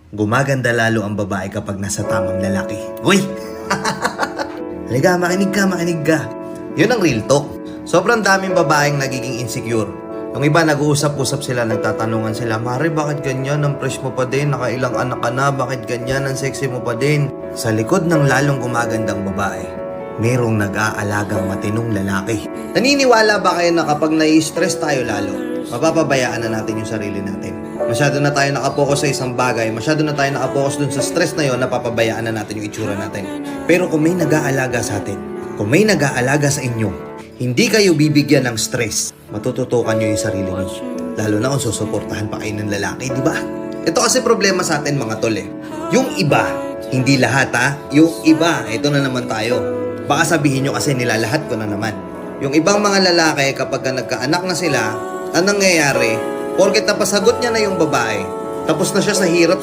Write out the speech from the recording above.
gumaganda lalo ang babae kapag nasa tamang lalaki. Uy! Halika, makinig ka. Yun ang real talk. Sobrang daming babaeng nagiging insecure. Yung iba nag-uusap-usap sila, nagtatanungan sila, Mare, bakit ganyan? Ang fresh mo pa din, nakailang anak ka na, bakit ganyan? Ang sexy mo pa din. Sa likod ng lalong gumagandang babae, merong nag-aalagang matinong lalaki. Naniniwala ba kayo na kapag nai-stress tayo lalo, mapapabayaan na natin yung sarili natin? Masyado na tayo nakapokus sa isang bagay, masyado na tayo nakapokus dun sa stress na yon, napapabayaan na natin yung itsura natin. Pero kung may nag-aalaga sa atin, kung may nag-aalaga sa inyo, hindi kayo bibigyan ng stress, matututukan nyo yung sarili nyo. Lalo na kung susuportahan pa kayo ng lalaki, di ba? Ito kasi problema sa atin mga tol eh. Yung iba, hindi lahat yung iba, ito na naman tayo. Baka sabihin nyo kasi nilalahat ko na naman. Yung ibang mga lalaki kapag nagkaanak na sila, anong nangyayari? Porket napasagot niya na yung babae, tapos na siya sa hirap